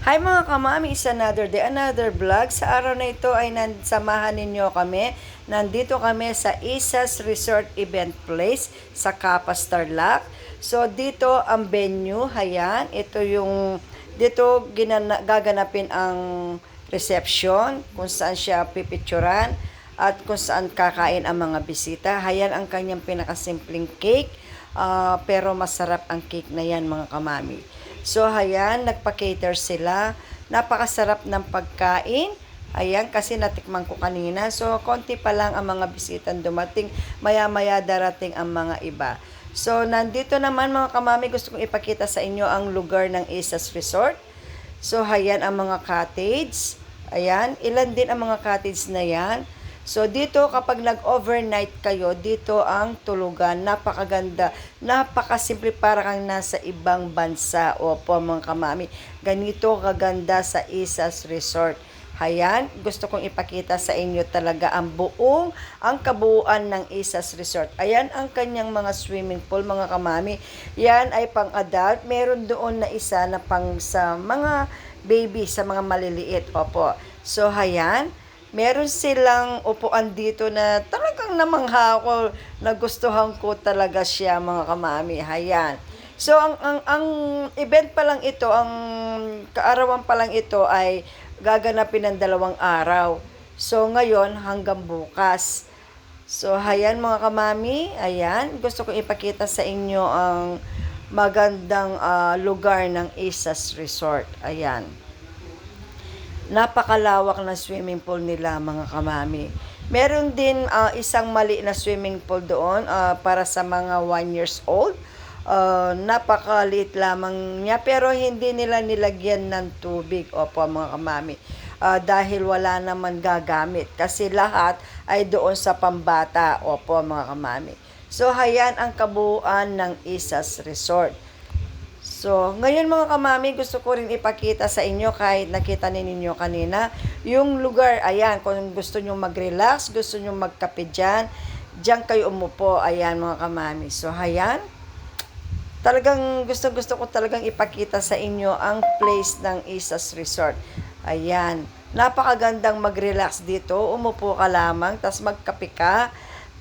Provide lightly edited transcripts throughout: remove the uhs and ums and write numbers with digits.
Hi mga kamami, it's another day, another vlog. Sa araw na ito ay samahan ninyo kami. Nandito kami sa Isas Resort Event Place sa Capas, Tarlac. So dito ang venue, hayan, ito yung dito gaganapin ang reception kung saan siya pipicturan at kung saan kakain ang mga bisita. Hayan ang kanyang pinakasimpleng cake. Pero masarap ang cake na yan mga kamami. So, ayan, nagpa-cater sila. Napakasarap ng pagkain. Ayan, kasi natikman ko kanina. So, konti pa lang ang mga bisitang dumating. Maya-maya darating ang mga iba. So, nandito naman mga kamami, gusto kong ipakita sa inyo ang lugar ng Isas Resort. So, ayan ang mga cottage. Ayan, ilan din ang mga cottage na yan. So, dito kapag nag-overnight kayo, dito ang tulugan. Napakaganda. Napakasimple, para kang nasa ibang bansa. Opo, mga kamami. Ganito kaganda sa Isas Resort. Hayan, gusto kong ipakita sa inyo talaga ang kabuuan ng Isas Resort. Ayan ang kanyang mga swimming pool, mga kamami. Yan ay pang-adult. Meron doon na isa na pang sa mga baby, sa mga maliliit. Opo. So, hayan. Meron silang upuan dito na talagang namangha ako, nagustuhan ko talaga siya mga kamami. Hayan. So ang event pa lang ito, ang kaarawan pa lang ito ay gaganapin ng 2 araw. So ngayon hanggang bukas. So hayan mga kamami, ayan, gusto ko ipakita sa inyo ang magandang lugar ng Isas Resort. Ayan. Napakalawak na swimming pool nila mga kamami. Meron din isang mali na swimming pool doon para sa mga 1 years old. Napakaliit lamang niya pero hindi nila nilagyan ng tubig. Opo mga kamami. Dahil wala naman gagamit kasi lahat ay doon sa pambata. Opo mga kamami. So hayan ang kabuuan ng Isas Resort. So, ngayon mga kamami, gusto ko rin ipakita sa inyo kahit nakita ninyo kanina, yung lugar, ayan, kung gusto nyo mag-relax, gusto nyo magkape dyan, dyan kayo umupo, ayan mga kamami. So, ayan, talagang gusto ko talagang ipakita sa inyo ang place ng Isas Resort. Ayan, napakagandang mag-relax dito, umupo ka lamang, tas magkape ka.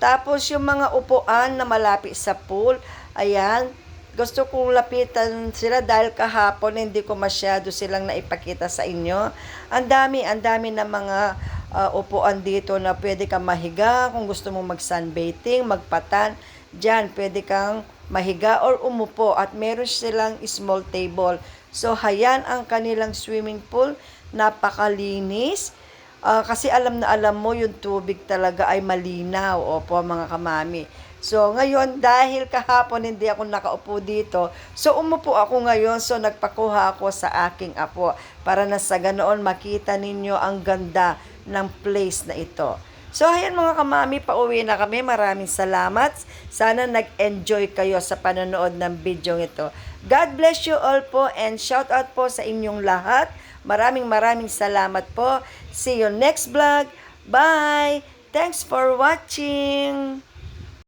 Tapos yung mga upuan na malapit sa pool, ayan, gusto kong lapitan sila dahil kahapon hindi ko masyado silang naipakita sa inyo. Ang dami na mga upuan dito na pwede kang mahiga. Kung gusto mong mag-sunbathing, magpatan, dyan pwede kang mahiga or umupo. At meron silang small table. So, hayan ang kanilang swimming pool. Napakalinis. Kasi alam na alam mo, yung tubig talaga ay malinaw. Opo, mga kamami. So, ngayon, dahil kahapon hindi ako nakaupo dito, so umupo ako ngayon, so nagpakuha ako sa aking apo para na sa ganoon makita ninyo ang ganda ng place na ito. So, ayan mga kamami, pauwi na kami. Maraming salamat. Sana nag-enjoy kayo sa panonood ng video ito. God bless you all po and shout out po sa inyong lahat. Maraming salamat po. See you next vlog. Bye! Thanks for watching!